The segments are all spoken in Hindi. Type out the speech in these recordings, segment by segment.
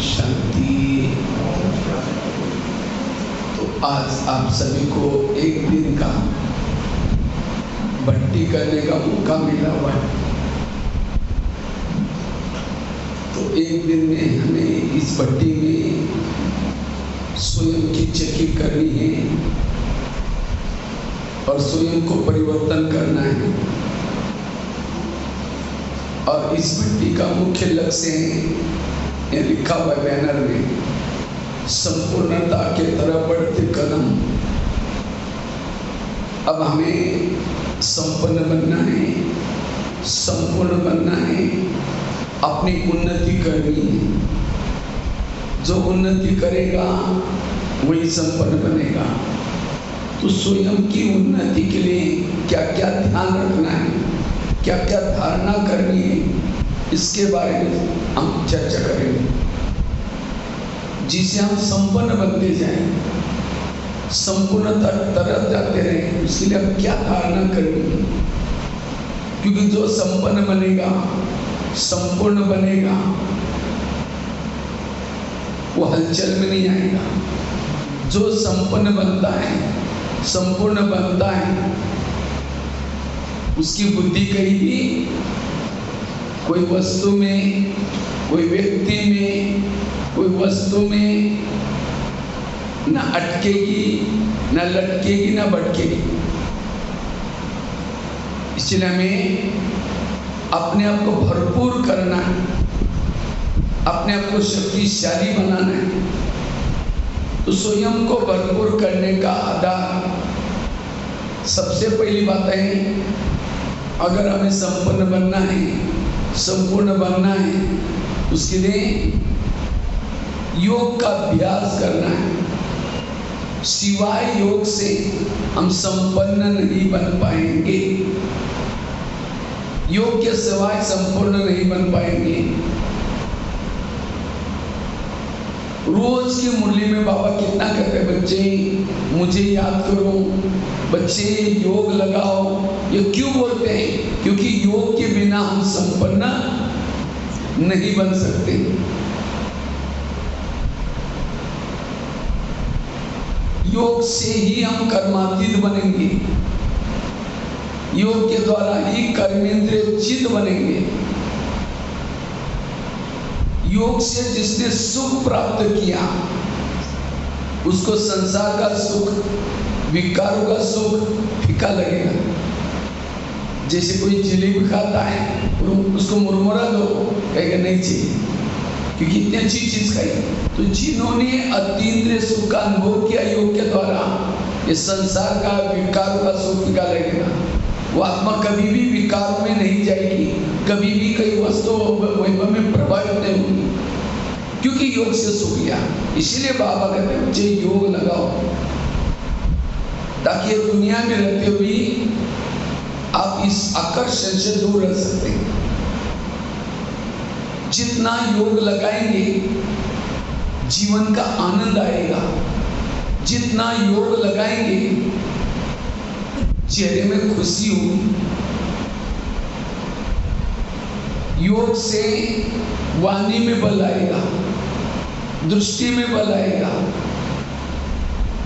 शांति। तो आज आप सभी को एक दिन का भक्ति करने का मौका मिला हुआ है। तो एक दिन में हमें इस भक्ति में स्वयं की चेकिंग करनी है और स्वयं को परिवर्तन करना है। और इस भक्ति का मुख्य लक्ष्य है, ये लिखा हुआ बैनर में, संपूर्णता के तरफ बढ़ते कदम। अब हमें संपन्न बनना है, संपूर्ण बनना है, अपनी उन्नति करनी है। जो उन्नति करेगा वही संपन्न बनेगा। तो स्वयं की उन्नति के लिए क्या क्या ध्यान रखना है, क्या क्या धारणा करनी है, इसके बारे में हम चर्चा करेंगे, जिसे हम संपन्न बनते जाएं, संपूर्णता तरफ जाते रहें। इसके लिए हम क्या धारणा करनी है, क्योंकि जो संपन्न बनेगा, संपूर्ण बनेगा, वो हलचल में नहीं आएगा। जो संपन्न बनता है, संपूर्ण बनता है, उसकी बुद्धि कहीं भी कोई वस्तु में, कोई व्यक्ति में, कोई वस्तु में न अटकेगी, न लटकेगी, न भटकेगी। इसलिए हमें अपने आप को भरपूर करना है, अपने आप को शक्तिशाली बनाना है। तो स्वयं को भरपूर करने का आधार, सबसे पहली बात है, अगर हमें संपन्न बनना है, संपूर्ण बनना है, उसके लिए योग का अभ्यास करना है। सिवाय योग से हम संपन्न नहीं बन पाएंगे, योग के सिवाय संपूर्ण नहीं बन पाएंगे। रोज की मुरली में बाबा कितना कहते हैं, बच्चे मुझे याद करो, बच्चे योग लगाओ। ये क्यों बोलते हैं? क्योंकि योग के बिना हम संपन्न नहीं बन सकते। योग से ही हम कर्मातीत बनेंगे, योग के द्वारा ही कर्मेंद्रिय चित्त बनेंगे। योग से जिसने सुख प्राप्त किया, उसको संसार का सुख, विकारों का सुख फीका लगेगा। जैसे कोई जलेबी खाता है, उसको मुरमुरा दो, कहेगा नहीं चाहिए, क्योंकि इतनी अच्छी चीज खाई। तो जिन्होंने अतीन्द्रिय सुख का अनुभव किया योग के द्वारा, ये संसार का, विकारों का सुख फीका लगेगा। वो आत्मा कभी भी विकारों में नहीं जाएगी, कभी भी कई वस्तुओं में प्रभावित नहीं होगी, क्योंकि योग से सुख लिया। इसीलिए बाबा कहते हैं मुझे योग लगाओ, ताकि ये दुनिया में रहते हुए आप इस आकर्षण से दूर रह सकते हैं। जितना योग लगाएंगे, जीवन का आनंद आएगा। जितना योग लगाएंगे, चेहरे में खुशी होगी। योग से वाणी में बल आएगा, दृष्टि में बल आएगा,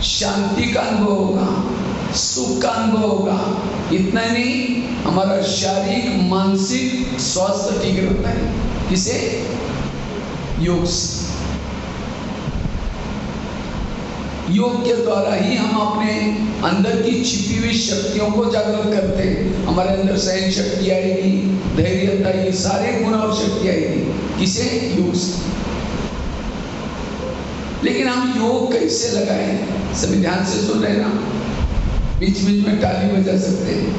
शांति का अनुभव होगा, सुख का अनुभव होगा। इतना नहीं, हमारा शारीरिक मानसिक स्वास्थ्य ठीक रहता है। किसे? योग से। योग के द्वारा ही हम अपने अंदर की छिपी हुई शक्तियों को जागृत करते हैं। हमारे अंदर सहन शक्ति आएगी, धैर्यता, ये सारे गुण और शक्ति आएगी। किसे? योग से। लेकिन हम योग कैसे लगाएं? सभी ध्यान से सुन रहे ना, बीच बीच में ताली बजा सकते हैं।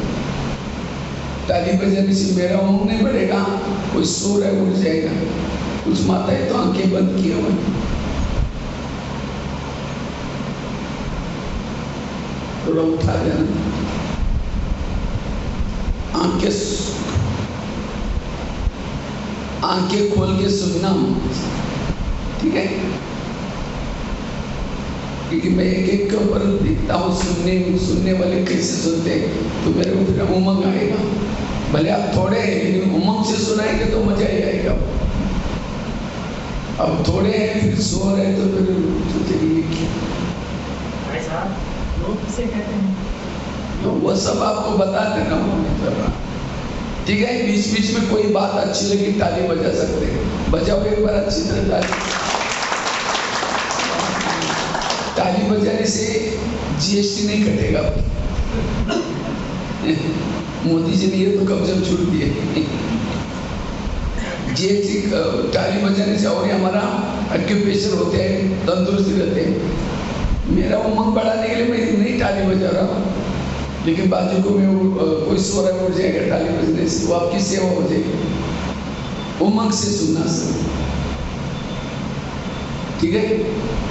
ताली बजाने से मेरा ऊँग नहीं बढ़ेगा, कोई सो रहा है उठ जाएगा। कुछ माताएं तो आंखें बंद किए हुए, थोड़ा उठा देना, आंखें खोल के सुनना, ठीक है? क्योंकि मैं एक एक के ऊपर देखता हूँ, सुनने वाले कैसे सुनते हैं, तो मेरे को फिर उमंग आएगा। भले आप थोड़े हैं, लेकिन उमंग से सुनाएंगे तो मजा ही आएगा। अब थोड़े हैं फिर सो रहे तो फिर सोचे ये क्या। भाई साहब लोग किसे कहते हैं? तो वो सब आपको बताते ना, वो नहीं कर रहा। ठीक है, बीच बीच में कोई बात अच्छी लगी ताली बजा सकते हैं, बजाओ एक बार अच्छी तरह ताली। ताली बजाने से जीएसटी नहीं कटेगा। मोदी जी ने ये तो कब जब छूट दिए जीएसटी ताली बजाने से, और हमारा ऑक्यूपेशन होते हैं, तंदुरुस्ती रहते हैं। मेरा उमंग बढ़ाने के लिए मैं नहीं ताली बजा रहा हूँ, लेकिन बाजू को मैं कोई सो रहा उठ जाएगा ताली बजने से, वो आपकी सेवा हो जाएगी। उमंग से सुनना सर, ठीक है,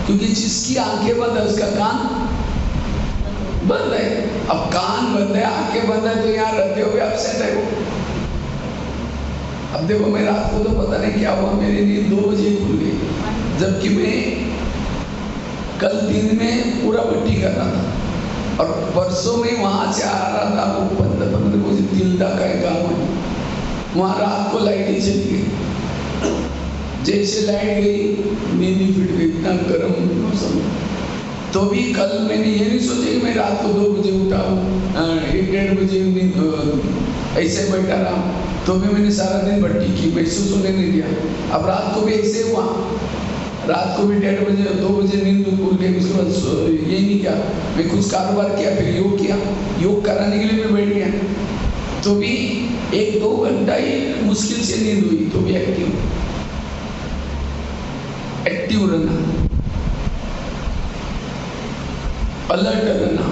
क्योंकि जिसकी आंखें बंद है उसका कान बंद है। अब कान बंद है, आंखें बंद है, तो यहाँ रहते हुए अपसेट है वो। अब देखो मैं रात को तो पता नहीं क्या हुआ, मेरी नींद 2 बजे खुल गई, जबकि मैं कल दिन में पूरा पट्टी कर रहा था, और परसों में वहां से आ रहा था, वो 15 बजे दिलदा का एक गाँव है, वहाँ रात को लाइट ही चली गई। जैसे लाइट गई नींद ही फिट गई, इतना गर्म मौसम। तो भी कल मैंने ये नहीं सोचा कि मैं रात को 2 बजे उठा हूँ, 1-1:30 बजे ऐसे बैठा रहा, तो भी मैंने सारा दिन भट्टी की, महसूस होने नहीं दिया। अब रात को भी ऐसे हुआ, रात को भी 1:30 बजे 2 बजे नींद खुल गई। उसके बाद ये नहीं किया, मैं कुछ कारोबार किया, फिर योग किया, योग कराने के लिए मैं बैठ गया, तो भी 1-2 घंटा ही मुश्किल से नींद हुई, तो भी एक्टिव रहना, अलर्ट रहना,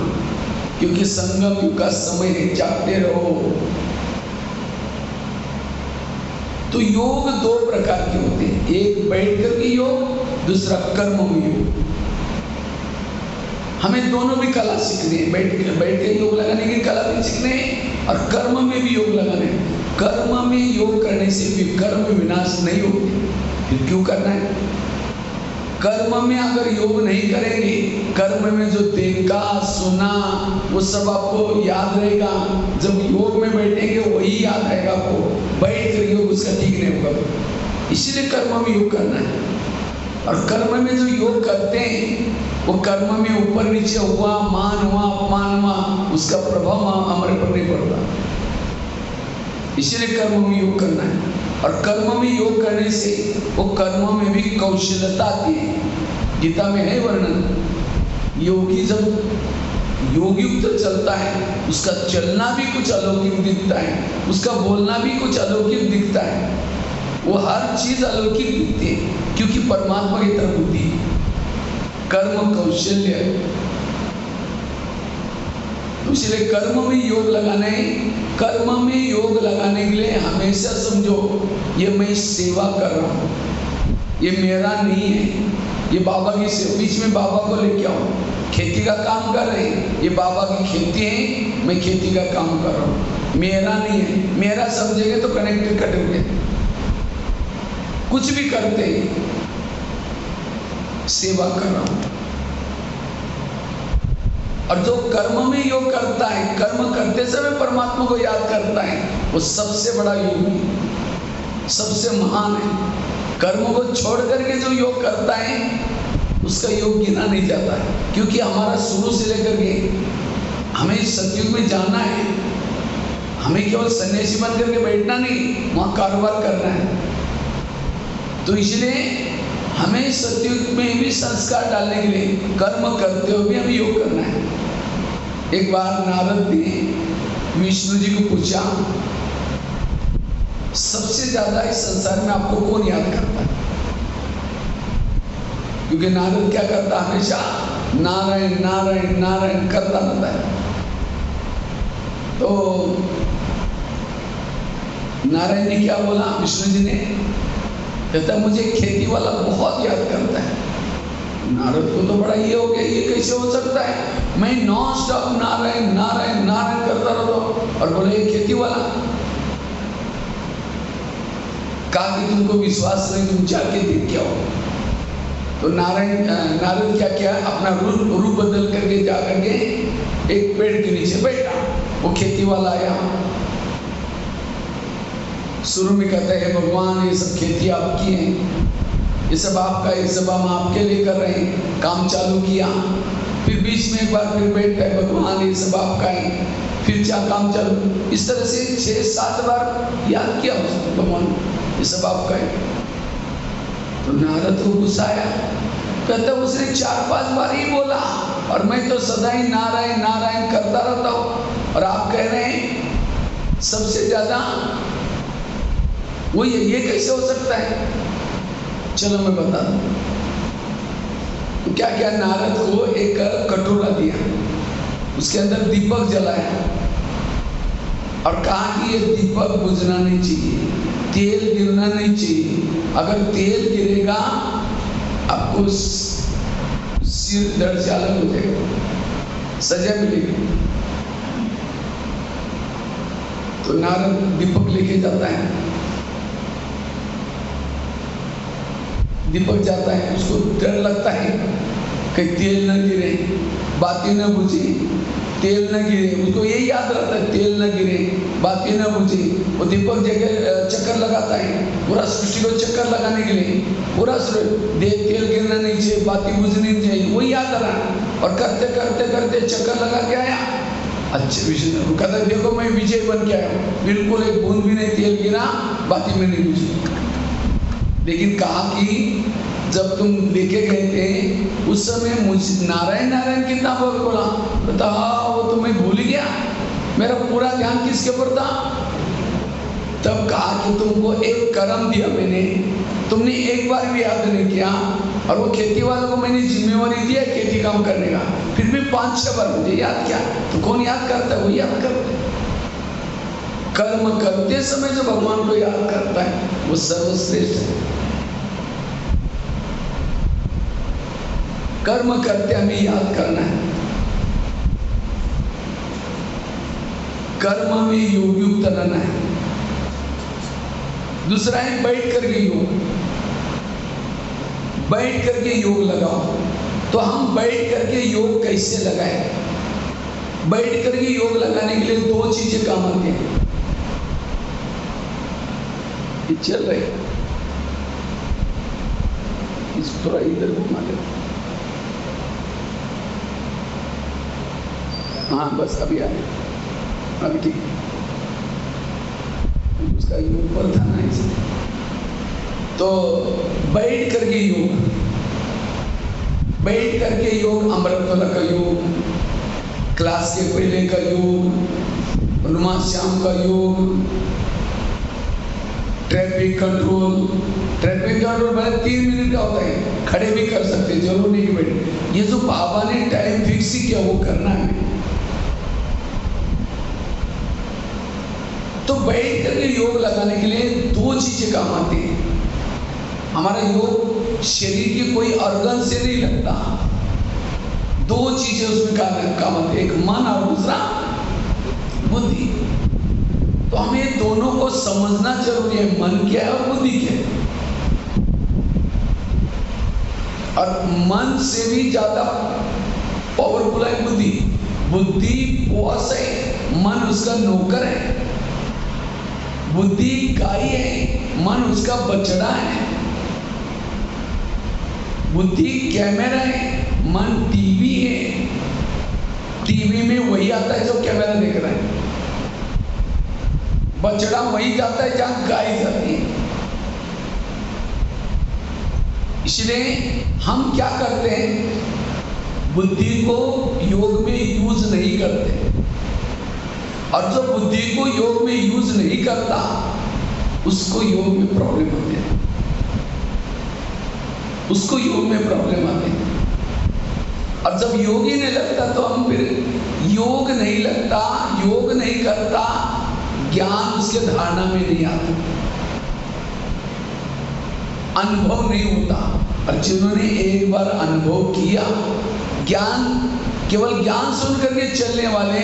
क्योंकि संगम युग का समय है, जागते रहो। तो योग 2 प्रकार के होते हैं, एक बैठकर के योग, दूसरा कर्म में योग। हमें दोनों भी कला सीखनी है, बैठ के योग लगाने की कला भी सीखने है, और कर्म में भी योग लगाने है। कर्म में योग करने से विकर्म विनाश नहीं होती, फिर क्यों करना है? कर्म में अगर योग नहीं करेंगे, कर्म में जो देखा सुना वो सब आपको याद रहेगा, जब योग में बैठेंगे वही याद रहेगा आपको, बैठ कर योग उसका ठीक नहीं होगा। इसलिए कर्म में योग करना है। और कर्म में जो योग करते हैं, वो कर्म में ऊपर नीचे हुआ, मान हुआ, अपमान हुआ, उसका प्रभाव हमारे पर नहीं पड़ता। इसलिए कर्म में योग करना है। और कर्म में योग करने से वो कर्म में भी कौशलता आती है। गीता में है वर्णन, योगी जब योग युक्त चलता है, उसका चलना भी कुछ अलौकिक दिखता है, उसका बोलना भी कुछ अलौकिक दिखता है, वो हर चीज अलौकिक दिखती है, क्योंकि परमात्मा की तरफ बुद्धि है। कर्म कौशल्य, इसलिए कर्म में योग लगाने, कर्म में योग लगाने के लिए हमेशा समझो ये मैं सेवा कर रहा हूँ, ये मेरा नहीं है, ये बाबा की सेवा। बीच में बाबा को लेके आओ, खेती का काम कर रहे हैं, ये बाबा की खेती है, मैं खेती का काम कर रहा हूँ, मेरा नहीं है। मेरा समझेंगे तो कनेक्टेड कटेंगे, कुछ भी करते हैं सेवा कर रहा हूँ। और जो कर्म में योग करता है, कर्म करते समय परमात्मा को याद करता है, वो सबसे बड़ा योगी, सबसे महान है। कर्म को छोड़ करके जो योग करता है, उसका योग गिना नहीं जाता है, क्योंकि हमारा शुरू से लेकर के हमें सतयुग में जाना है। हमें केवल सन्यासी बन करके बैठना नहीं, वहां कारोबार करना है। तो इसलिए हमें सतयुग में भी संस्कार डालने के लिए कर्म करते हुए भी हमें योग करना है। एक बार नारद ने विष्णु जी को पूछा, सबसे ज्यादा इस संसार में आपको कौन याद करता है? क्योंकि नारद क्या करता, हमेशा नारायण नारायण नारायण करता रहता है। तो नारायण ने क्या बोला, विष्णु जी ने, कहता मुझे खेती वाला बहुत याद करता है। नारद को तो बड़ा ये हो गया, ये कैसे हो सकता है, मैं नॉन स्टॉप नारायण नारायण नारायण करता रहता हूँ, और बोले ये खेती वाला। कहा कि तुमको विश्वास नहीं, तुम जाके देख के आओ। तो नारद क्या किया, अपना रूप बदल करके जा करके एक पेड़ के नीचे बैठा। वो खेती वाला आया, शुरू में कहता है भगवान ये सब खेती आपकी है, ये सब आपका, ये सब हम आपके लिए कर रहे हैं। काम चालू किया, फिर बीच में एक बार फिर बैठ गए, भगवान ये सब आपका है, फिर क्या काम चालू, इस तरह से 6-7 बार याद किया उसने, भगवान ये सब आपका है। तो नारद को गुस्सा आया, कहता उसने 4-5 बार ही बोला और मैं तो सदा ही नारायण नारायण करता रहता हूँ, और आप कह रहे हैं सबसे ज्यादा वो ये कैसे हो सकता है? चलो मैं बता दूं। तो क्या क्या, नारद को एक कटोरा दिया, उसके अंदर दीपक जलाया और कहा कि ये दीपक बुझना नहीं चाहिए, तेल गिरना नहीं चाहिए, अगर तेल गिरेगा आपको सिर दर्द से अलग हो जाएगा, सजा मिलेगी। तो नारद दीपक लेके जाता है, दीपक जाता है, उसको डर लगता है कहीं तेल न गिरे, बाती न बुझे, तेल न गिरे, उसको यही याद रहता है तेल न गिरे, बाती न बुझे। वो दीपक जगह चक्कर लगाता है, पूरा सृष्टि को चक्कर लगाने के लिए, पूरा तेल गिरना नहीं चाहिए, बाती बुझनी नहीं चाहिए, वही याद रहा। और करते करते करते चक्कर लगा के आया, अच्छे विषय कहता देखो मैं विजय बन के आया हूँ, बिल्कुल एक बूंद भी नहीं तेल गिरा, बाती में नहीं बुझी। लेकिन कहा कि जब तुम लेके गए थे उस समय मुझे नारायण नारायण कितना बोला, बता वो तो मैं भूल गया, मेरा पूरा ध्यान किसके ऊपर था। तब कहा कि तुमको एक कर्म दिया मैंने, तुमने एक बार भी याद नहीं किया, और वो खेती वालों को मैंने जिम्मेवारी दिया खेती काम करने का, फिर भी 5-6 बार मुझे याद किया। तो कौन याद करता है? वो याद करता है। कर्म करते समय जो भगवान को याद करता है वो सर्वश्रेष्ठ है। कर्म करते हमें याद करना है, कर्म में योग युक्त रहना है। दूसरा है बैठ करके योग, बैठ करके योग लगाओ। तो हम बैठ करके योग कैसे लगाएं? बैठ करके योग लगाने के लिए 2 चीजें काम आती हैं। ये चल रहे इस थोड़ा इधर घुमा ले, हाँ बस अभी आए, अभी ठीक, उसका योग पर था ना इसलिए। तो बैठ करके योग, बैठ करके योग, अमृतवाला का योग, क्लास के पहले का योग, हनुमान श्याम का योग, ट्रैफिक कंट्रोल। ट्रैफिक कंट्रोल मैंने 3 मिनट का होता है, खड़े भी कर सकते, जरूर नहीं बैठे। ये जो बाबा ने टाइम फिक्स ही किया वो करना है। तो बैठ करके योग लगाने के लिए 2 चीजें काम आती हैं। हमारा योग शरीर के कोई ऑर्गन से नहीं लगता, 2 चीजें उसमें काम आती है, एक मन और दूसरा बुद्धि। तो हमें दोनों को समझना जरूरी है, मन क्या है और बुद्धि क्या है। और मन से भी ज्यादा पावरफुल है बुद्धि। बुद्धि बॉस है, मन उसका नौकर है। बुद्धि गाय है, मन उसका बछड़ा है। बुद्धि कैमरा है, मन टीवी है। टीवी में वही आता है जो कैमरा देख रहा है, बछड़ा वही जाता है जहां गाय जाती है। इसलिए हम क्या करते हैं, बुद्धि को योग में यूज नहीं करते, और जो बुद्धि को योग में यूज नहीं करता उसको योग में प्रॉब्लम होती है, उसको योग में प्रॉब्लम आती है। और जब योग ही नहीं लगता तो हम फिर योग नहीं लगता, योग नहीं करता, ज्ञान उसके धारणा में नहीं आता, अनुभव नहीं होता। और जिन्होंने एक बार अनुभव किया, ज्ञान, केवल ज्ञान सुन करके चलने वाले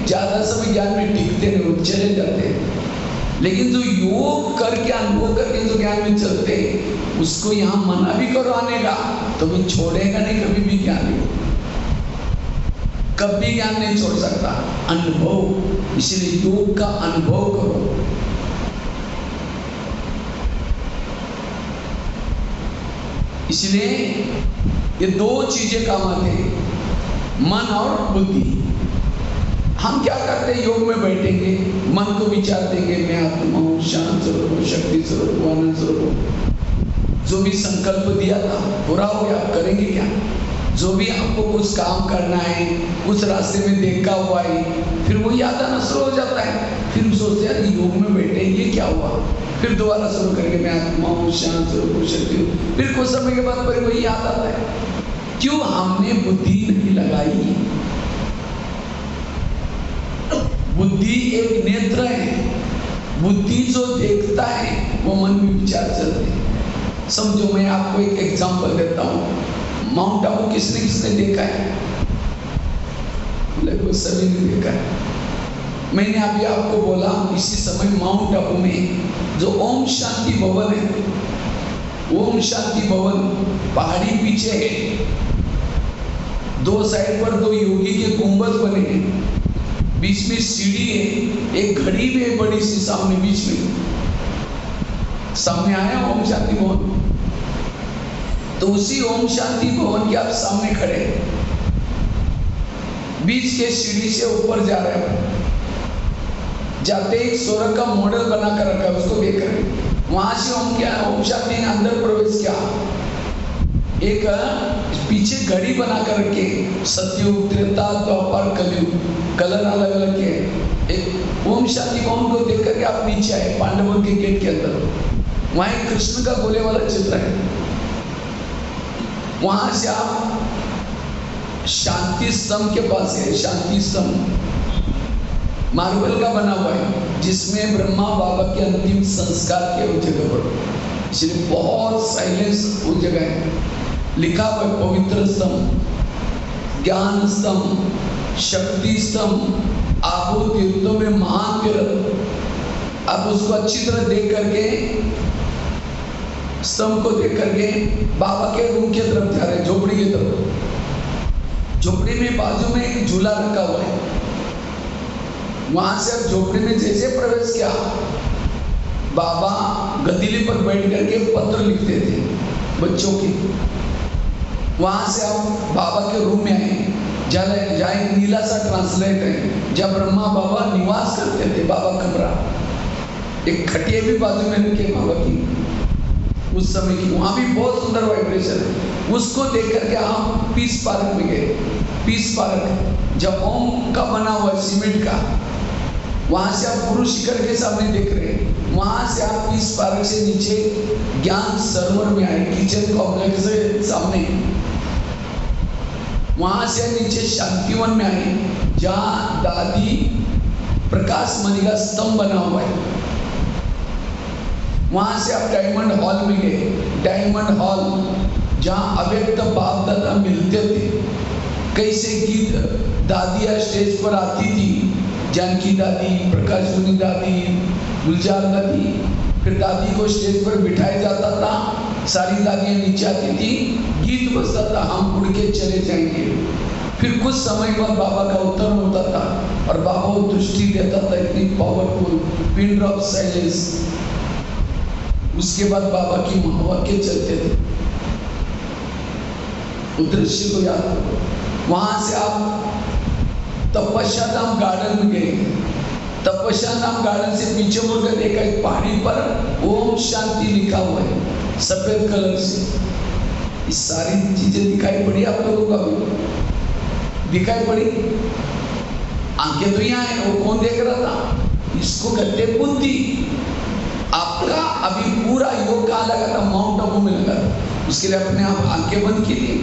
ज्यादा समय ज्ञान में टिकते नहीं, चले जाते हैं। लेकिन जो योग करके अनुभव करके जो ज्ञान में चलते हैं, उसको यहाँ मना भी करो आने का तो वो छोड़ेगा नहीं, कभी भी ज्ञान नहीं, कभी ज्ञान नहीं छोड़ सकता। अनुभव, इसलिए योग का अनुभव करो। इसलिए ये दो चीजें काम आते हैं, मन और बुद्धि। हम क्या करते हैं, योग में बैठेंगे, मन को विचार देंगे, मैं आत्मा हूँ, शांत स्वरूप हूँ, शक्ति स्वरूप हूँ, आनंद स्वरूप हूँ। जो भी संकल्प दिया था पूरा हो गया, आप करेंगे क्या? जो भी आपको कुछ काम करना है, कुछ रास्ते में देखा हुआ है, फिर वो याद आना शुरू हो जाता है। फिर सोचते हैं योग में बैठे, ये क्या हुआ? फिर दोबारा शुरू करके मैं आत्मा हूँ, शांत स्वरूप हूँ, शक्ति हूँ। फिर कुछ समय के बाद फिर वही याद आता है। क्यों? हमने बुद्धि नहीं लगाई। बुद्धि एक नेत्र है, बुद्धि जो देखता है वो मन में विचार चलते हैं। समझो, मैं आपको एक एग्जांपल देता हूँ। माउंट आबू किसने किसने देखा है? लगभग सभी ने देखा है। मैंने अभी आपको बोला, इसी समय माउंट आबू में जो ओम शांति भवन है, ओम शांति भवन पहाड़ी पीछे है, दो साइड पर दो योगी के गुंबद बने हैं, बीच में सीढ़ी है, एक घड़ी भी है बड़ी सी सामने, बीच में सामने आया ओम शांति भवन। तो उसी ओम शांति भवन के आप सामने खड़े हैं, बीच के सीढ़ी से ऊपर जा रहे हैं, जाते एक स्वर्ग का मॉडल बनाकर रखा है, उसको देख रहे हैं। वहां से ओम शांति ने अंदर प्रवेश किया, एक पीछे घड़ी बनाकर रखे, सतयुग, त्रेता, द्वापर, कलयुग, कलर अलग अलग के। एक ओम शांति भवन को देख करके आप नीचे आए, पांडवों के गेट के अंदर, वहां एक कृष्ण का गोले वाला चित्र है। वहां से आप शांति स्तंभ के पास है, शांति स्तंभ मार्बल का बना हुआ है, जिसमें ब्रह्मा बाबा के अंतिम संस्कार के उस जगह पर, इसलिए बहुत साइलेंस उस जगह है। लिखा हुआ है पवित्र स्तंभ, ज्ञान स्तंभ, शक्ति स्तंभ, आबू तीर्थों में महान तीर्थ। आप उसको अच्छी तरह देख करके, स्तंभ को देख करके बाबा के रूम की तरफ जा रहे हैं, झोपड़ी की तरफ। झोपड़ी में बाजू में एक झूला रखा हुआ है, वहां से अब झोपड़ी में जैसे प्रवेश किया, बाबा गदीली पर बैठ करके पत्र लिखते थे बच्चों के। वहां से आप बाबा के रूम में आए, जहाँ एक नीला सा ट्रांसलेट है, जहाँ ब्रह्मा बाबा निवास करते थे, बाबा कमरा, एक खटिया भी बाजू में रखे बाबा की उस समय की, वहां भी बहुत सुंदर वाइब्रेशन है। उसको देख करके हम पीस पार्क में गए। पीस पार्क जब ओम का बना हुआ सीमेंट का, वहां से आप गुरु शिखर के सामने देख रहे हैं, वहां से आप पीस पार्क से नीचे ज्ञान सरोवर में आए, किचन कॉम्प्लेक्स से सामने, वहां से नीचे शांतिवन में आए, जहां दादी प्रकाश मणि का स्तंभ बना हुआ है। वहां से आप डायमंड हॉल में गए, डायमंड हॉल जहां अव्यक्त बाप दादा मिलते थे। कैसे गीत दादियां स्टेज पर आती थी, जानकी दादी, प्रकाश मुनि दादी, गुलजार दादी, फिर दादी को स्टेज पर बिठाया जाता था, सारी दादियां नीचे आती थी, गीत बजता था, हम उड़ के चले जाएंगे। फिर कुछ समय बाद बाबा का उत्तर होता था और बाबा दृष्टि देता था, इतनी पावरफुल पिन ड्रॉप साइलेंस। उसके बाद बाबा की महावाक्य चलते थे, दृश्य को याद करो। वहां से आप तपस्या धाम गार्डन में गए, तपस्या धाम गार्डन से पीछे मुड़कर देखा, एक पहाड़ी पर ओम शांति लिखा हुआ है सफेद कलर से। ये सारी चीजें दिखाई पड़ी आप लोगों को? अभी दिखाई पड़ी? आंखें तो यहाँ है, वो कौन देख रहा था? इसको कहते बुद्धि। आपका अभी पूरा योग कहाँ लगा था? माउंट आबू में लगा था। उसके लिए अपने आप आंखें बंद की थी,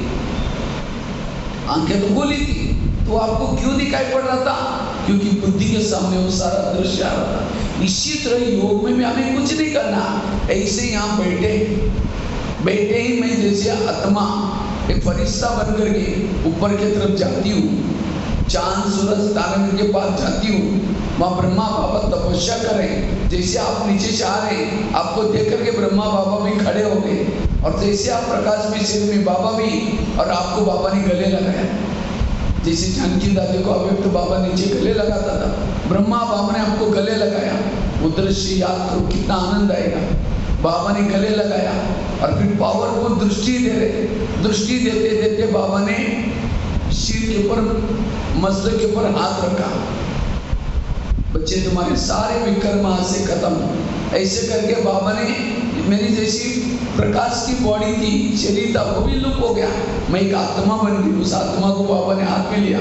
आंखें तो खोली थी, तो आपको क्यों दिखाई पड़ रहा था? क्योंकि बुद्धि के सामने वो सारा दृश्य आ रहा था। इसी तरह योग में भी हमें कुछ नहीं करना, ऐसे यहाँ बैठे ही मैं जैसे आत्मा एक फरिश्ता बन करके ऊपर की तरफ जाती हूँ, चांद सूरज तारे के पास जाती हूँ, वहाँ ब्रह्मा बाबा तपस्या करें। जैसे आप नीचे से आ रहे हैं, आपको देख करके ब्रह्मा बाबा भी खड़े हो गए, और जैसे आप प्रकाश में सिर में बाबा भी, और आपको बाबा ने गले लगाया, जैसे जानकी दादी को अव्यक्त बाबा नीचे गले लगाता था, ब्रह्मा बाबा ने आपको गले लगाया। वो दृश्य याद करो, कितना आनंद आएगा। बाबा ने गले लगाया और फिर पावरफुल दृष्टि दे रहे। दृष्टि देते देते बाबा ने सिर के ऊपर, मसले के ऊपर हाथ रखा। बच्चे तुम्हारे सारे विकर्म आज से खत्म। ऐसे करके बाबा ने मेरी जैसी प्रकाश की बॉडी थी, शरीर था, वो भी लुप हो गया। मैं एक आत्मा बन गई। उस आत्मा को बाबा ने हाथ में लिया,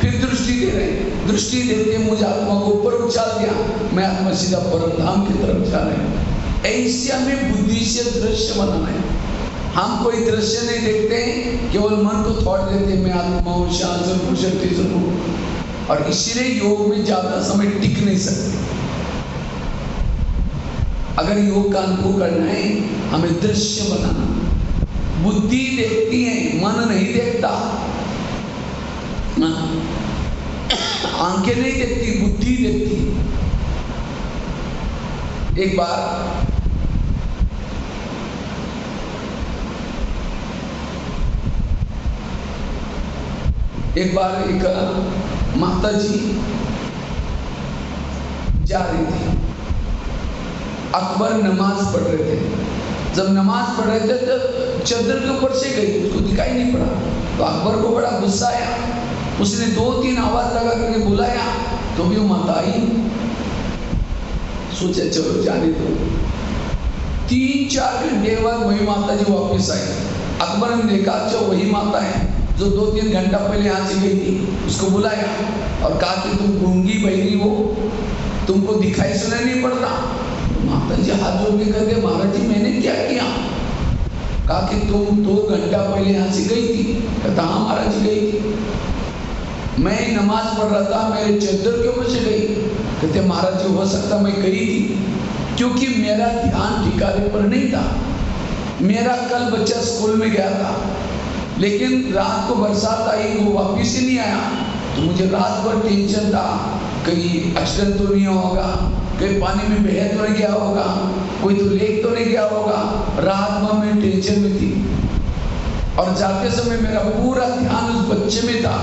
फिर दृष्टि दे रहे। दृष्टि देते मुझे आत्मा को ऊपर उछाल दिया। मैं आत्मा सीधा परम धाम की तरफ जा रहे हैं। ऐसे हमें बुद्धि से दृश्य बनाना है। हम कोई दृश्य नहीं देखते, केवल मन को थॉट देते मैं आत्मा हूँ, शांत हूँ। और इसीलिए योग में ज्यादा समय टिक नहीं सकते। अगर योग का अनुभव करना है, हमें दृश्य बनाना। बुद्धि देखती है, मन नहीं देखता। आंखें नहीं देखती, बुद्धि देखती। एक बार एक माता जी जा रही थी। अकबर नमाज पढ़ रहे थे। जब नमाज पढ़ रहे थे तो चादर के ऊपर से गई, उसको दिखाई नहीं पड़ा। तो अकबर को बड़ा गुस्सा आया। उसने 2-3 आवाज लगा करके बुलाया, तो भी वो माता आई। सोचा चलो जाने दो। 3-4 घंटे बाद वही माता जी वापस आई। अकबर ने देखा अच्छा वही माता है जो 2-3 घंटा पहले यहाँ से गई थी। उसको बुलाया और कहा कि तुम गूंगी बहरी हो, तुमको दिखाई सुनाई नहीं पड़ता। तो माता जी हाथ जोड़ के कहते महाराज जी मैंने क्या किया? कहा कि तुम 2 घंटा पहले यहाँ से गई थी। कहता हाँ महाराज जी गई थी। मैं नमाज पढ़ रहा था, मेरे चादर के ऊपर से गई। कहते महाराज जी हो सकता मैं गई थी, क्योंकि मेरा ध्यान ठिकाने पर नहीं था। मेरा कल बच्चा स्कूल में गया था, लेकिन रात को बरसात आई, वो वापिस ही नहीं आया। तो मुझे रात भर टेंशन था, कहीं एक्सीडेंट तो नहीं होगा, कहीं पानी में बह तो नहीं गया होगा, कोई तो लेक तो नहीं गया होगा। रात भर मैं टेंशन में थी और जाते समय मेरा पूरा ध्यान उस बच्चे में था।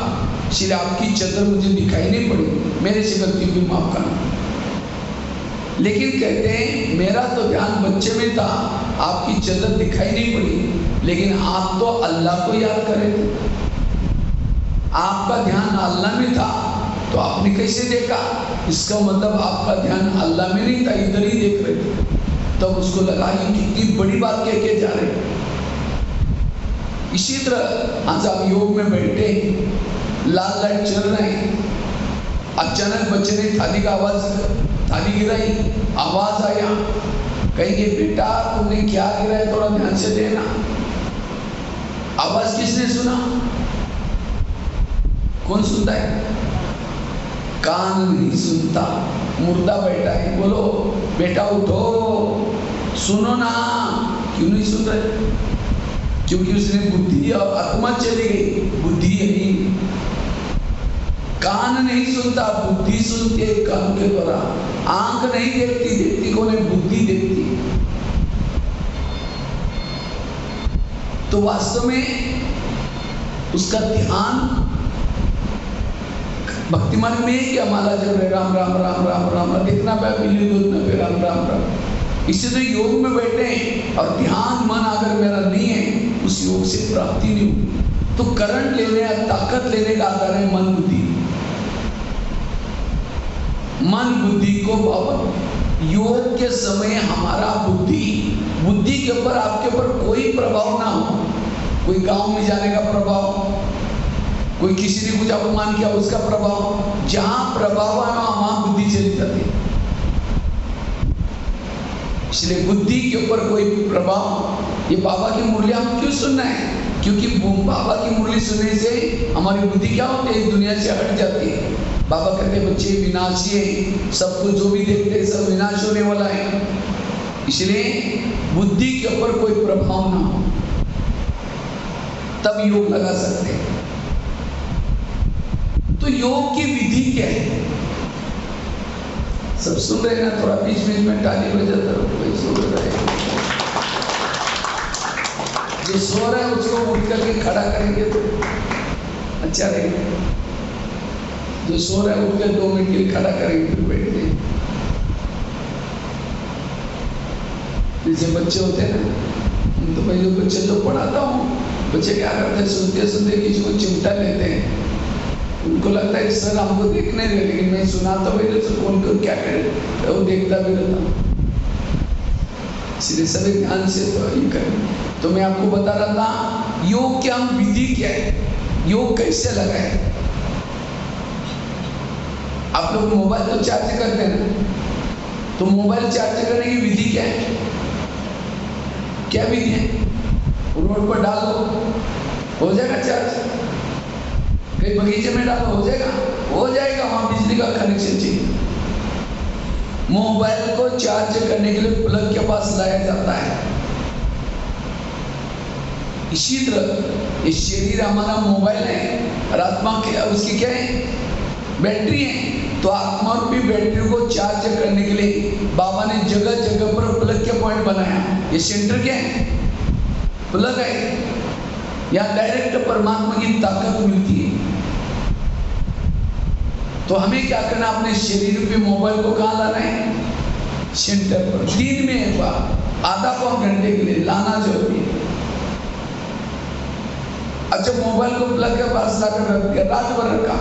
इसलिए आपकी चादर मुझे दिखाई नहीं पड़ी, मेरे से गलती भी माफ करना। लेकिन कहते हैं मेरा तो ध्यान बच्चे में था, आपकी चादर दिखाई नहीं पड़ी, लेकिन आप तो अल्लाह को याद कर रहे थे। आपका ध्यान अल्लाह में था, तो आपने कैसे देखा? इसका मतलब आपका ध्यान अल्लाह में नहीं था, इधर ही देख रहे थे। तब उसको लगा ये कितनी बड़ी बात कह के जा रहे। इसी तरह आज आप योग में बैठे, लाल लाइट चल रहे हैं, अचानक बच्चे ने थाली गिराई, आवाज आया, कहेंगे बेटा तुमने क्या गिराया, थोड़ा ध्यान से देना। आवाज किसने सुना? कौन सुनता है? कान नहीं सुनता, मुर्दा बैठा है। बोलो बेटा उठो, सुनो ना। क्यों नहीं सुन रहे? क्योंकि उसने बुद्धि और आत्मा चली गई, बुद्धि यही। कान नहीं सुनता, बुद्धि सुनती है कान के द्वारा। आंख नहीं देखती, देखती कौन है? बुद्धि देखती। तो वास्तव में उसका ध्यान भक्तिमान में क्या माला जब रहे राम राम राम राम राम देखना बिल्ली दूध में फिर राम राम राम। इससे तो योग में बैठे और ध्यान मन अगर मेरा नहीं है, उस योग से प्राप्ति नहीं होगी। तो करंट लेने या ताकत लेने का आधार है मन बुद्धि। मन बुद्धि को पावन। योग के समय हमारा बुद्धि के ऊपर आपके ऊपर कोई प्रभाव ना हो। कोई गांव में जाने का प्रभाव, कोई किसी ने कुछ अपमान किया उसका प्रभाव, जहां प्रभाव है वहां बुद्धि चली जाती है। इसलिए बुद्धि के ऊपर कोई प्रभाव। ये बाबा की मुरली हम क्यों सुनना है? क्योंकि बाबा की मुरली सुनने से हमारी बुद्धि क्या होती है? दुनिया से हट जाती है। बाबा कहते बच्चे विनाशी है, सब कुछ जो भी देखते हैं सब विनाश होने वाला है। इसलिए बुद्धि के ऊपर कोई प्रभाव ना हो, तब योग लगा सकते हैं। तो योग की विधि क्या है? सब सुन रहे ना? थोड़ा बीच बीच में ताली बजाता रहो, कोई सुन रहे। जो सो रहा है उसको उठ करके खड़ा करेंगे तो अच्छा रहेगा। जो सो रहा है उठकर 2 मिनट के लिए खड़ा करेंगे, फिर बैठ जाएंगे। जैसे बच्चे होते हैं ना, तो मैं जो बच्चे जो पढ़ाता हूँ, बच्चे क्या करते हैं, सुनते सुनते किसी को चिमटा लेते हैं। उनको लगता है सर हमको देखने दे, लेकिन मैं सुनाता भी रहता हूँ, उनको क्या करे, वो देखता भी रहता हूँ। इसलिए सभी ध्यान से तो ये करें। तो मैं आपको बता रहा था योग की हम विधि क्या है, योग कैसे लगाए। आप लोग मोबाइल तो चार्ज करते हैं ना, तो मोबाइल चार्ज करने की विधि क्या है, क्या विधि है? रोड पर डालो, हो जाएगा चार्ज। कहीं बगीचे में डालो, हो जाएगा, हो जाएगा। वहां बिजली का कनेक्शन चाहिए। मोबाइल को चार्ज करने के लिए प्लग के पास लाया जाता है। इसी तरह ये शरीर हमारा मोबाइल है और आत्मा के उसकी क्या है, बैटरी है। तो आत्मा रूपी बैटरी को चार्ज करने के लिए बाबा ने जगह जगह पर प्लग के पॉइंट बनाया। ये सेंटर क्या है, प्लग है। यहाँ डायरेक्ट परमात्मा की ताकत मिलती है। तो हमें क्या करना, अपने शरीर पे मोबाइल को कहाँ लाना है, सेंटर पर। दिन में एक बार आधा पौन घंटे के लिए लाना जरूरी है। अच्छा, मोबाइल को प्लग के पास लाकर रख दिया, रात भर रखा,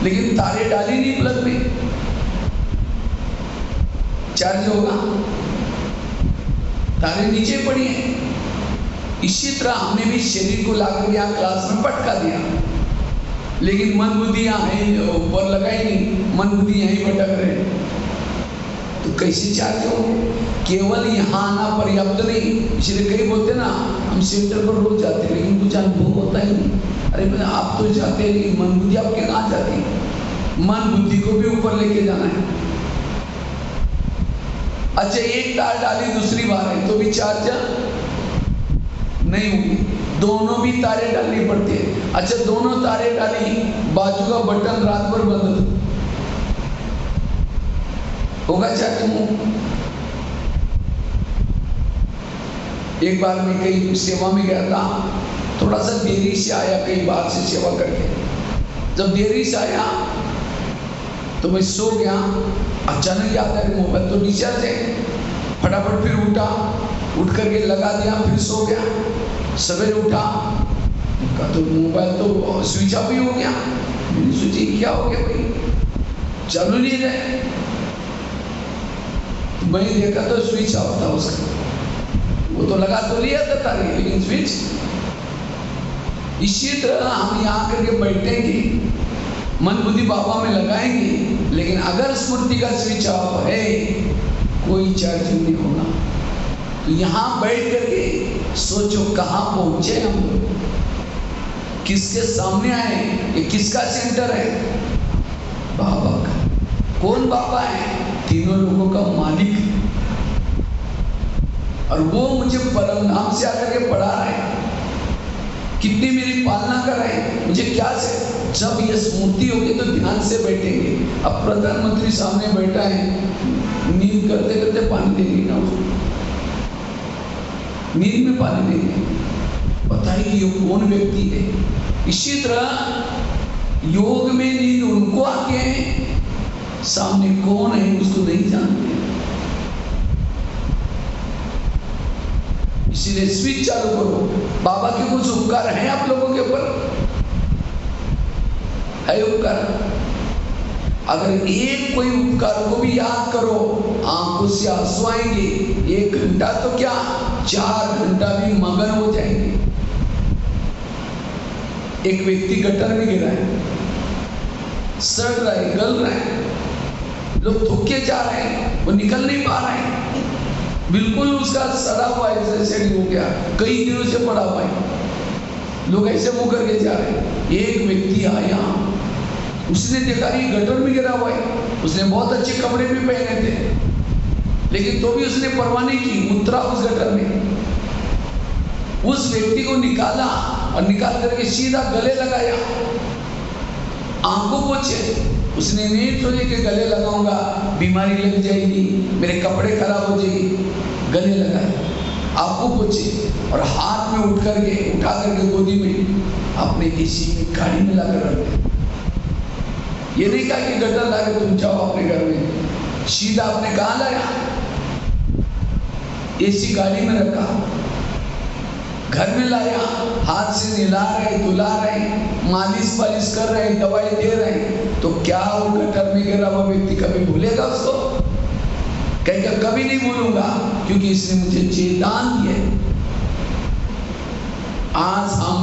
लेकिन तारे डाली नहीं प्लग में, चार्ज होगा? तारे नीचे पड़ी हैं। इसी तरह हमने भी शरीर को लाकर यहाँ क्लास में पटका दिया, लेकिन मन बुद्धि यहाँ है, ऊपर लगाई नहीं, मन बुद्धि यहीं भटक रहे, तो कैसे चार्ज होंगे? केवल यहाँ आना पर्याप्त नहीं। इसलिए कई बोलते ना हम सेंटर पर रोज जाते हैं, लेकिन कुछ अनुभव होता ही नहीं। अरे मैं आप तो जाते हैं, लेकिन मन बुद्धि आपके कहाँ जाती है? मन बुद्धि को भी ऊपर लेके जाना है। अच्छा, एक तार डाली दूसरी बार है तो भी चार्ज नहीं होगी, दोनों भी तारे डालनी पड़ती है। अच्छा, दोनों तारे डाली, बाजू का बटन रात भर बंद होगा चार्ज? एक बार मैं कहीं सेवा में गया था, थोड़ा सा देरी से आया, कई बार से सेवा करके। जब देरी से आया तो मैं सो गया। अचानक याद आया मोबाइल तो डिस्चार्ज है। फटाफट फिर उठा, उठ करके लगा दिया, फिर सो गया। सवेरे उठा तो मोबाइल तो स्विच ऑफ ही हो गया। मैंने सोची क्या हो गया भाई, चालू नहीं रहे। तो मैंने देखा तो स्विच ऑफ था उसका। वो तो लगा तो लिया था तारी, लेकिन स्विच। इसी तरह हम यहाँ करके बैठेंगे, मन बुद्धि बाबा में लगाएंगे, लेकिन अगर स्मृति का स्विच ऑफ है, कोई चार्ज नहीं होगा। तो यहाँ बैठ करके सोचो कहाँ पहुंचे हम लोग, किसके सामने आए, ये किसका सेंटर है? बाबा का। कौन बाबा है? तीनों लोगों का मालिक। और वो मुझे परम नाम से आकर के पढ़ा रहे हैं, कितनी मेरी पालना कर रहे हैं। मुझे क्या से, जब ये स्मृति होगी तो ध्यान से बैठेंगे। अब प्रधानमंत्री सामने बैठा है, नींद करते करते पानी देंगे ना उसको, नींद में पानी देंगे, बताइए ये कौन व्यक्ति है? इसी तरह योग में नींद उनको आते हैं, सामने कौन है उसको नहीं जानते। इसीलिए स्विच चालू करो। बाबा के कुछ उपकार हैं आप लोगों के ऊपर, है उपकार? अगर एक कोई उपकार को भी याद करो, आंखों से आंसू आएंगे। 1 घंटा तो क्या, 4 घंटा भी मगन हो जाएंगे। एक व्यक्ति गटर में गिरा है, सड़ रहा है, गल रहा है, लोग थूके जा रहे हैं, वो निकल नहीं पा रहे हैं, बिल्कुल उसका सड़ा हुआ ऐसे हो गया, कई दिनों से पड़ा हुआ है, लोग ऐसे मुंह करके जा रहे हैं। एक व्यक्ति आया, उसने देखा ये गटर में गिरा हुआ है, उसने बहुत अच्छे कपड़े भी पहने थे, लेकिन तो भी उसने परवाह नहीं की, उतरा उस गटर में, उस व्यक्ति को निकाला और निकाल करके सीधा गले लगाया, आंखों पोंछे। उसने नहीं सोचे कि गले लगाऊंगा बीमारी लग जाएगी, मेरे कपड़े खराब हो जाएगी, गले लगाए, आंखों पोंछे और हाथ में उठा करके गोदी में अपने किसी में गाड़ी में लाकर रख दिया। ये नहीं कहा कि गटर लाकर तुम जाओ अपने घर में, सीधा आपने कहाँ लाया? एसी गाड़ी में रखा, घर में लाया, हाथ से नहला रहे, धुला रहे, मालिश पालिश कर रहे, दवाई दे रहे, तो क्या वो गटर में गिरा हुआ व्यक्ति कभी भूलेगा उसको? कहेगा कभी नहीं भूलूंगा, क्योंकि इसने मुझे चेतान दिया। आज हम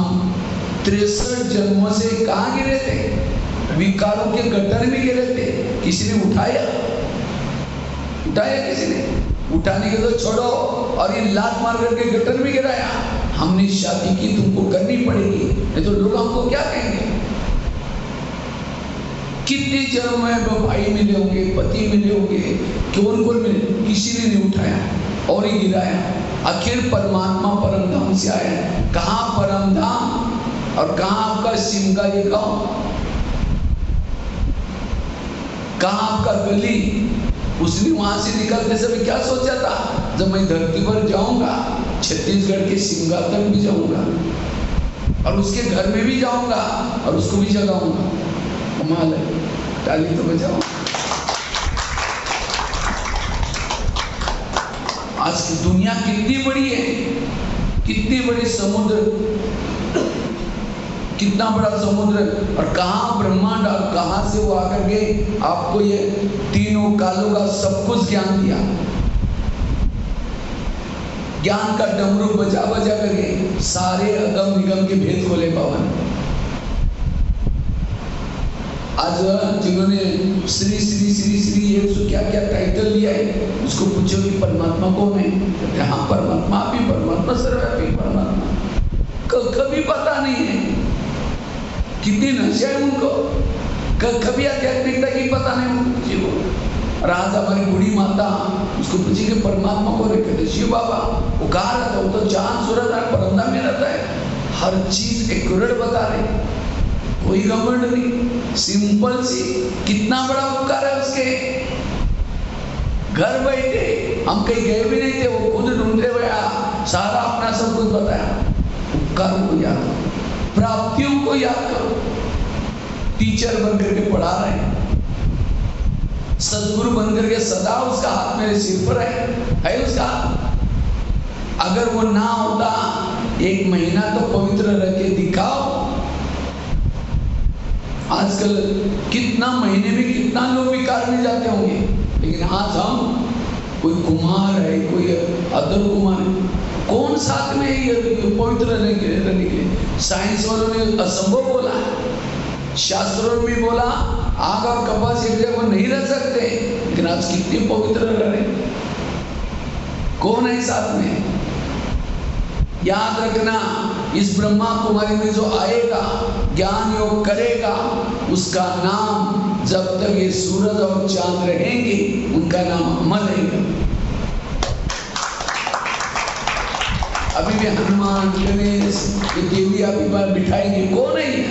63 जन्मों से कहाँ गिरे थे? विकारों के गटर में गिरे थे। किसी ने उठाया किसी ने? उठाने के तो छोड़ो, और ये लात मार करके गटर में गिराया। हमने शादी की, तुमको करनी पड़ेगी, नहीं तो लोग हमको क्या कहेंगे? कितने जन्म में भाई मिले होंगे, पति मिले होंगे, कौन कौन मिले, किसी ने नहीं उठाया और ही गिराया। आखिर परमात्मा परम धाम से आया। कहाँ परम धाम और कहाँ आपका सिमगा ये गांव, कहाँ आपका गली? उसने वहां से निकलते समय क्या सोचा था? जब मैं धरती पर जाऊंगा, छत्तीसगढ़ के सिमगा तक भी जाऊंगा और उसके घर में भी जाऊंगा और उसको भी जगाऊंगा। कमाल है, ताली तो बजाओ। आज की दुनिया कितनी बड़ी है, कितनी बड़ी समुद्र, कितना बड़ा समुद्र, और कहाँ ब्रह्मांड, और कहाँ से वो आकर के आपको ये तीनों कालों का सब कुछ ज्ञान दिया। ज्ञान का डमरू बजा बजा करके सारे अगम निगम के भेद खोले पवन। आज जिन्होंने श्री श्री श्री श्री 100 क्या क्या टाइटल लिया है, उसको पूछो कि परमात्मा कौन है? कहते हाँ परमात्मा, आप ही परमात्मा, सर्वव्यापी परमात्मा। कभी पता नहीं है, कितनी नशे है उनको, कभी आध्यात्मिकता की पता नहीं उनको। और आज हमारी बूढ़ी माता, उसको पूछी कि परमात्मा को कहते शिव बाबा। वो कहाँ रहता है? वो तो चांद सूरज और परंदा में रहता है। हर चीज एक्यूरेट बता रहे, कोई घमंड नहीं, सिंपल सी। कितना बड़ा उपकार है उसके। घर बैठे, हम कहीं गए भी नहीं थे, वो खुद ढूंढते हुए सारा अपना सब कुछ बताया। उपकार को याद करो, प्राप्तियों को याद करो। टीचर बन करके पढ़ा रहे हैं, सदगुरु बन करके सदा उसका हाथ मेरे सिर पर है उसका। अगर वो ना होता, 1 महीना तो पवित्र रह के दिखाओ। आजकल कितना महीने में कितना लोग विकार में जाते होंगे, लेकिन आज हम, कोई कुमार है, कोई अदर कुमार है, कौन साथ में ये पवित्र रहने के लिए? साइंस वालों ने असंभव बोला है, शास्त्रों में भी बोला आग और कपास एक जगह नहीं रह सकते, लेकिन आज कितने पवित्र रह रहे। कौन है साथ में? याद रखना, इस ब्रह्मा कुमारी में जो आएगा, ज्ञान योग करेगा, उसका नाम, जब तक ये सूरज और चांद रहेंगे, उनका नाम अमर रहेगा। अभी भी हनुमान, गणेश, ये देवी अभी बार बिठाएंगे। कौन है ये?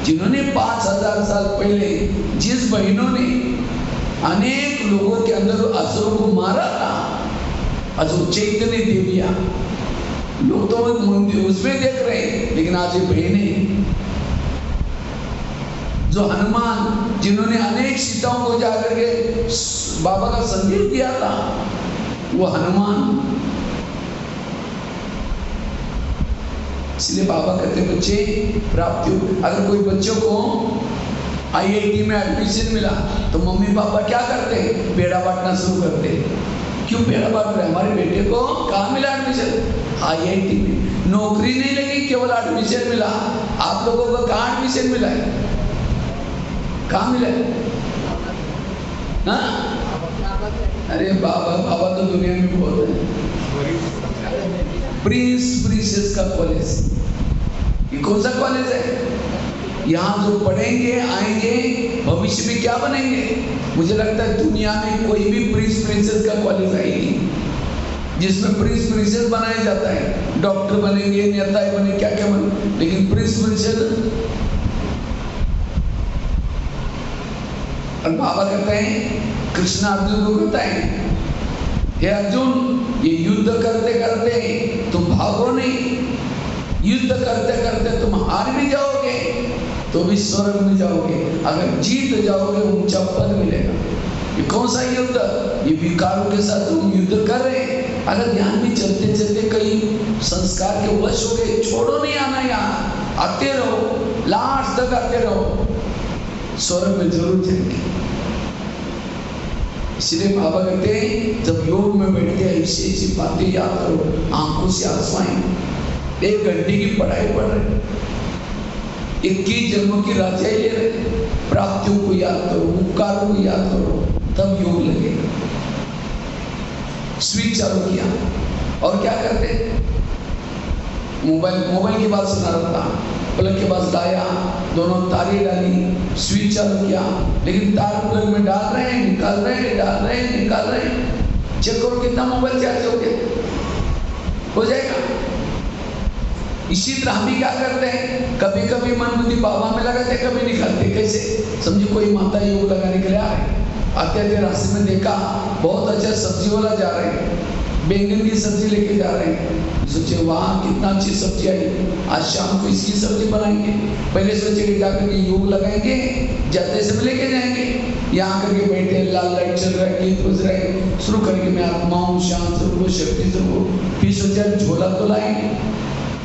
जिन्होंने 5000 साल पहले, जिस बहनों ने अनेक लोगों के अंदर असुरों को मारा था, असुर चैतन्य देविया, लोग तो उसमें देख रहे हैं, लेकिन आज ये बहनें, जो हनुमान, जिन्होंने अनेक सीताओं को जाकर के बाबा का संदेश दिया था, वो हनुमान। इसलिए बाबा कहते बच्चे प्राप्ति हो। अगर कोई बच्चों को IIT में एडमिशन मिला तो मम्मी पापा क्या करते? पेड़ा बांटना शुरू करते। क्यों पेड़ा बांट रहे? हमारे बेटे को कहाँ मिला एडमिशन? IIT में। नौकरी नहीं लगी, केवल एडमिशन मिला। आप लोगों को कहाँ एडमिशन मिला है? कहाँ मिला है? हाँ? अरे बाबा तो दुनिया में बहुत है। प्रिंसेस का कॉलेज, ये कौन सा कॉलेज है? यहाँ जो पढ़ेंगे, आएंगे, भविष्य में क्या बनेंगे? मुझे लगता है दुनिया में कोई भी प्रिंसेस का कॉलेज आएगी जिसमें प्रिंसेस बनाया जाता है। डॉक्टर बनेंगे, नेता बने, क्या क्या बने, लेकिन प्रिंसेस। और बाबा कहते हैं, कृष्ण अर्जुन को कहता है, हे अर्जुन, ये युद्ध करते करते तुम भागो नहीं, युद्ध करते करते तुम हार भी जाओगे तो भी स्वर्ग में जाओगे। अगर जीत जाओगे ऊंचा पद मिलेगा। ये कौन सा युद्ध? ये विकारों के साथ तुम युद्ध कर रहे हैं। अगर ध्यान में चलते चलते कई संस्कार के वश हो गए, छोड़ो नहीं आना, यहाँ आते रहो, लास्ट तक आते रहो, स्वर्ग में जरूर जाएंगे। इसलिए बाबा कहते हैं जब योग में बैठते हैं ऐसी ऐसी बातें याद करो, आंखों से आंसू आएंगे। 1 घंटे की पढ़ाई पढ़ रहे, 21 जन्मों की राजाई ले रहे, प्राप्तियों को याद करो, उपकारों को याद करो, तब योग लगेगा। स्विच चालू किया और क्या करते, मोबाइल की बात सुना रहा था, प्लग के पास लाया, दोनों तारे डाली, स्विच चालू किया, लेकिन तार प्लग में डाल रहे हैं, निकाल रहे हैं, डाल रहे हैं, निकाल रहे हैं। चेक करो कितना मोबाइल चार्ज हो जाएगा। इसी तरह हम भी क्या करते हैं, कभी कभी मन बुद्धि बाबा में लगाते, कभी निकालते। कैसे समझिए, कोई माता योग लगाने के लिए आ रहे, आते आते रास्ते में देखा बहुत अच्छा सब्जी वाला जा रहे हैं, बैंगन की सब्जी लेके जा रहे हैं, सोचे वाह कितना अच्छी सब्जी आई, आज शाम को इसकी सब्जी बनाएंगे। पहले सोचे कि जाकर के योग लगाएंगे, जाते समय लेके जाएंगे, यहाँ करके बैठे, लाल लाइट चल रहा है, गीत बज रहा है, शुरू करके मैं आत्मा हूँ, शांत स्वरूप, शक्ति स्वरूप। फिर सोचा झोला तो लाएंगे,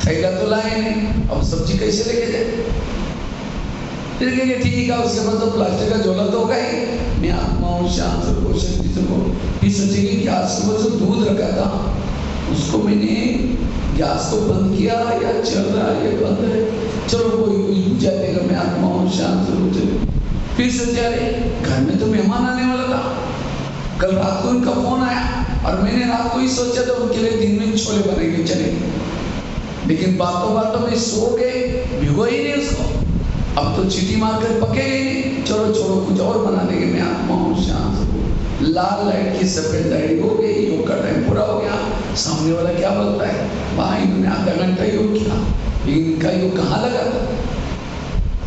थैला तो लाए नहीं, अब सब्जी कैसे लेके जाए। फिर कहेंगे ठीक है, उसके बाद तो प्लास्टिक का झोला तो होगा ही, मैं आत्मा हूँ, शांत स्वरूप, शक्ति स्वरूप। फिर सोचेंगे गैस के ऊपर जो दूध रखा था उसको मैंने गैस को बंद किया या चल रहा है, ये बंद है, चलो कोई पूजा देगा, मैं आत्मा हूँ, शांत स्वरूप चले। फिर सोचा अरे घर में तो मेहमान आने वाला था, कल रात को उनका फोन आया और मैंने रात को ही सोचा था उनके लिए दिन में छोले बनेंगे, चलेंगे, लेकिन बातों बातों में सो गए, भिगो ही नहीं उसको, अब तो चीटी मारकर पकेगा ही नहीं, चलो छोड़ो कुछ और बना देंगे, मैं आत्मा हूँ, शांत। लाल लाइट की सफेद दाढ़ी हो गई, योग का टाइम पूरा हो गया। सामने वाला क्या बोलता है, भाई इन्होंने आधा घंटा योग किया, लेकिन इनका योग कहाँ लगा था,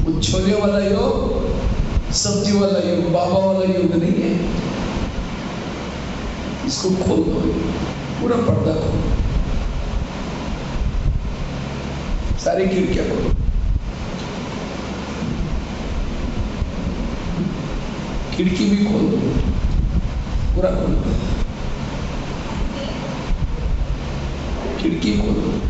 वो छोले वाला योग, सब्जी वाला योग, बाबा वाला योग नहीं है। इसको खोल दो, पूरा पर्दा खोल, सारी खिड़कियां खोलो, खिड़की भी खोल दो, पूरा खोल दो, खिड़की खोल दो।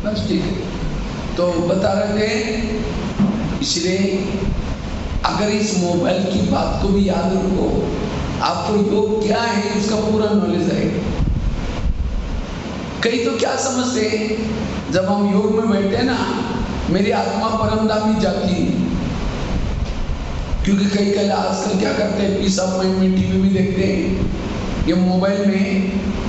बस ठीक है, तो बता रहे थे, इसलिए अगर इस मोबाइल की बात को भी याद रखो, आपको योग क्या है उसका पूरा नॉलेज आएगा। कई तो क्या समझते हैं, जब हम योग में बैठते हैं ना, मेरी आत्मा परमधाम ही जाती है, क्योंकि कई कल आजकल क्या करते हैं, पीस ऑफ माइंड में टीवी में देखते हैं, ये मोबाइल में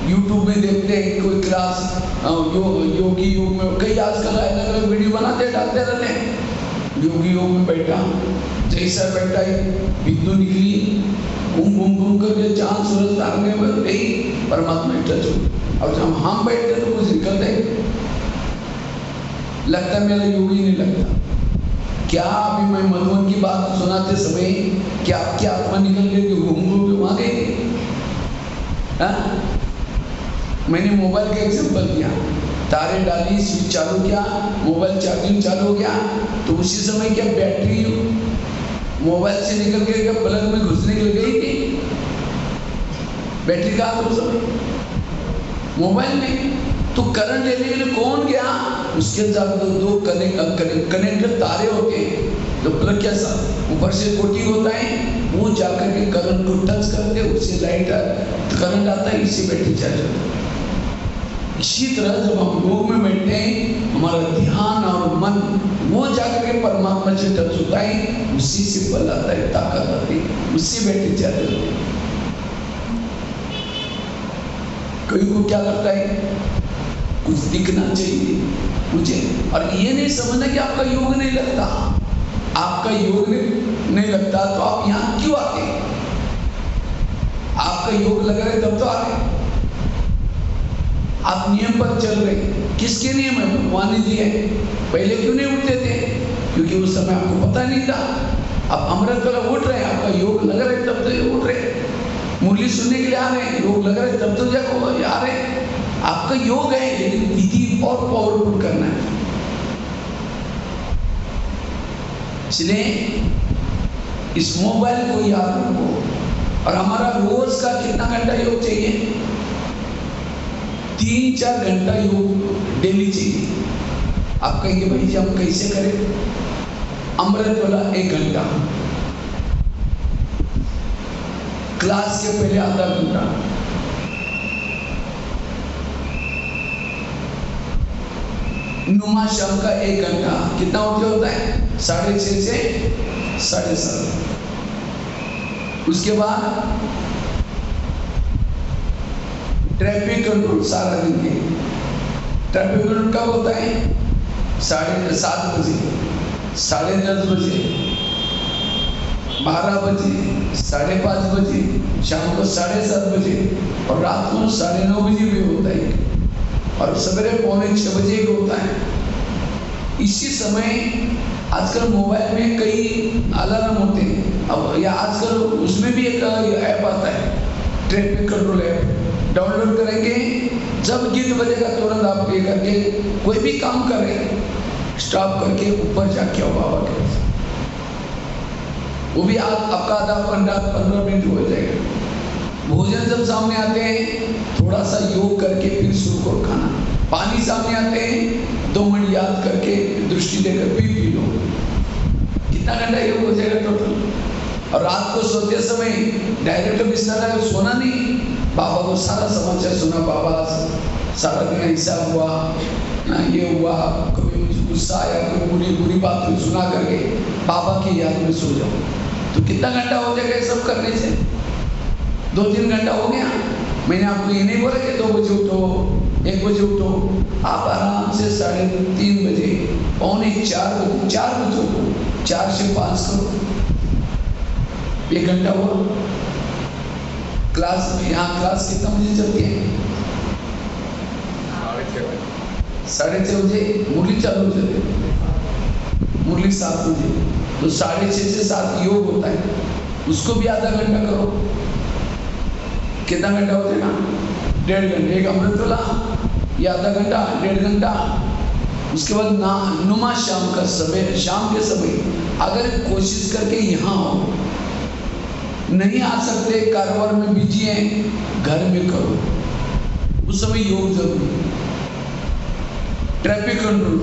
यूट्यूब में देखते हैं, कोई क्लास योगी योग में, कई आजकल अलग अलग वीडियो बनाते डालते रहते हैं। योगी योग में बैठा, जैसा बैठा है बिंदु निकली, घूम घूम घूम करके चांद सूरज तारने में गई, परमात्मा टच हो। अब जब हम बैठते तो कुछ निकलते, लगता मेरा योगी नहीं लगता। क्या अभी मैं मधुबन की बात सुनाते समय क्या आपकी आत्मा निकल गई, घूम घूम के वहां गई? मैंने मोबाइल का एग्जांपल दिया, तारे डाली, स्विच चालू किया, मोबाइल चार्जिंग चालू हो गया, तो उसी समय क्या बैटरी मोबाइल से निकल के क्या प्लग में घुसने के लिए गई थी? बैटरी कहाँ था उस समय? मोबाइल में। तो करंट लेने के लिए कौन गया? उसके साथ दो कनेक्टर तारे होते हैं, तो प्लग कैसा ऊपर से कोटिंग होता है, वो जाकर के करंट को टच करते, उससे लाइट करंट आता है, इससे बैटरी चार्ज होता है। इसी तरह जब हम योग में बैठते हैं, हमारा ध्यान और मन वो जाकर के परमात्मा से टच होता है, उसी से बल आता है, ताकत आती है, उससे बैटरी चार्ज होती है। कई को क्या लगता है, कुछ दिखना चाहिए मुझे, और ये नहीं समझना कि आपका योग नहीं लगता। आपका योग नहीं लगता तो आप यहाँ क्यों आते हैं? आपका योग लग रहा है तब तो आते हैं। आप नियम पर चल रहे, किसके नियम है? भगवान ने दिए। पहले क्यों नहीं उठते थे? क्योंकि उस समय आपको पता नहीं था। आप अमृत वाला उठ रहे हैं, आपका योग लग रहा है, तब तो ये उठ रहे, मुरली सुनने के लिए आ रहे हैं, योग लग रहा है, तब तो जाको आ रहे हैं। आपका योग है, लेकिन विधि और पावरफुल करना है। इसलिए इस मोबाइल को याद रखो। और हमारा रोज का कितना घंटा योग चाहिए? 3-4 घंटा योग डेली चाहिए। आप कहेंगे भाई जी हम कैसे करें? अमृत वाला 1 घंटा, क्लास के पहले आधा घंटा, नुमा शाम का 1 घंटा। कितना होता है? 6:30 से 7:30। उसके बाद ट्रैफिक कंट्रोल सारा दिन के। ट्रैफिक कंट्रोल कब होता है? 7:30 बजे, 10:30 बजे, 12 बजे, 5:30 बजे, शाम को 7:30 बजे और रात को 9:30 बजे भी होता है और सवेरे 5:45 बजे भी होता है। इसी समय आजकल मोबाइल में कई अलार्म होते हैं। अब या आजकल उसमें भी एक ऐप आता है, ट्रैफिक कंट्रोल ऐप। डाउनलोड करेंगे, जब गीत बजेगा तुरंत आप ये करके कोई भी काम कर रहे हैं, स्टॉप करके ऊपर जाके आओ बाबा के। वो भी आपका आधा 15 मिनट हो जाएगा। भोजन जब सामने आते हैं, थोड़ा सा योग करके फिर शुरू करो खाना। पानी सामने आते हैं, 2 मिनट याद करके दृष्टि देकर पी लो। कितना घंटा योग हो जाएगा टोटल? और रात को सोते समय डायरेक्ट बिस्तर है, सोना नहीं, बाबा को सारा समाचार सुना। बाबा सारा दिन ऐसा हुआ ना, ये हुआ, कभी गुस्सा आया, कोई बुरी बात हुई, सुना करके बाबा की याद में सो जाओ। तो कितना घंटा हो जाएगा ये सब करने से? 2-3 घंटा हो गया। मैंने आपको ये नहीं बोला कि 2 बजे उठो, 1 बजे उठो। आप आराम से 3:30 बजे, 3:45 बजे, 4 बजे उठो, 4 से 5 करो, 1 घंटा हुआ। क्लास यहाँ क्लास कितना बजे चलती है? 6:30 बजे मुरली चालू हो जाती है, मुरली 7 बजे। तो 6:30 से 7 योग होता है, उसको भी आधा घंटा करो। कितना घंटा हो जाएगा? 1.5 घंटे। एक अमृत वाला ये आधा घंटा, 1.5 घंटा। उसके बाद नुमा शाम का समय, शाम के समय अगर कोशिश करके यहाँ हो, नहीं आ सकते, कारोबार में बिजी हैं, घर में करो, उस समय योग जरूरी। ट्रैफिक कंट्रोल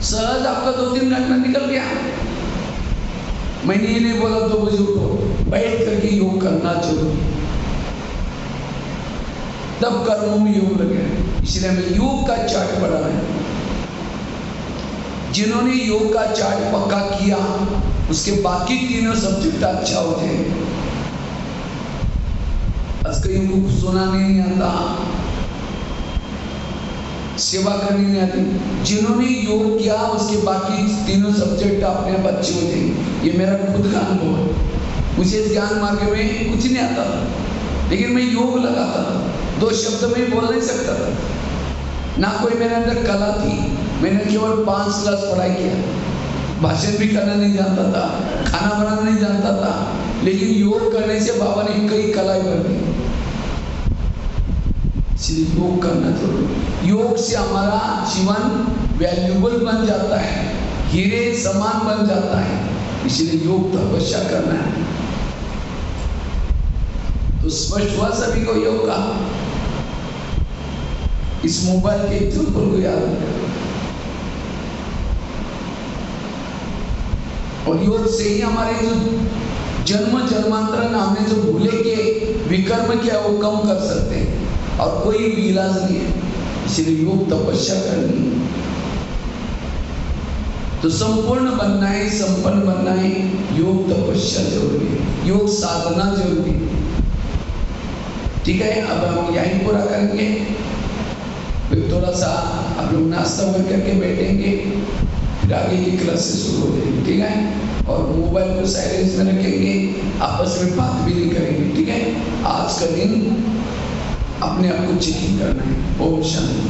सहज आपका 2-3 घंटा निकल गया। मैंने ये नहीं बोला 2 बजे उठो, बैठ करके योग करना जरूरी, तब कर्मों में योग लगे। इसलिए हमें योग का चार्ट पढ़ा है। जिन्होंने योग का चार्ट पक्का किया, उसके बाकी तीनों सब्जेक्ट अच्छा हो जाएंगे। आज कहीं को सुनाने नहीं आता, सेवा करनी नहीं आती। जिन्होंने योग किया, उसके बाकी तीनों सब्जेक्ट अपने आप अच्छे हो जाएंगे। ये मेरा खुद का अनुभव है। मुझे ज्ञान मार्ग में कुछ नहीं आता था, लेकिन मैं योग लगाता था। 2 शब्द में बोल नहीं सकता था, ना कोई मेरे अंदर कला थी। मैंने केवल 5 क्लास पढ़ाई किया, भाषण भी करना नहीं जानता था, खाना बनाना नहीं जानता था, लेकिन योग करने से बाबा ने कई कलाएं भर दी। इसलिए योग करना जरूरी। योग से हमारा जीवन वैल्यूबल बन जाता है, हीरे समान बन जाता है। इसलिए योग तपस्या करना है। तो स्पष्ट हुआ सभी को योग का। इस मोबाइल के एग्जाम्पल को याद रखें। और योग से ही हमारे जो जन्म जन्मांतर हमने जो भूले के विकर्म किया वो कम कर सकते हैं, और कोई भी इलाज नहीं है। इसलिए योग तपस्या करनी है। तो संपूर्ण बनना है, संपन्न बनना है, योग तपस्या जरूरी है, योग साधना जरूरी है। ठीक है, अब हम यहीं पूरा करेंगे। फिर थोड़ा सा आप लोग नाश्ता करके बैठेंगे, फिर आगे की क्लासेस शुरू हो जाएगी। ठीक है, और मोबाइल को साइलेंस में रखेंगे, आपस में बात भी नहीं करेंगे। ठीक है, आज का दिन अपने आप को चेकिंग करना है। ओम शांति।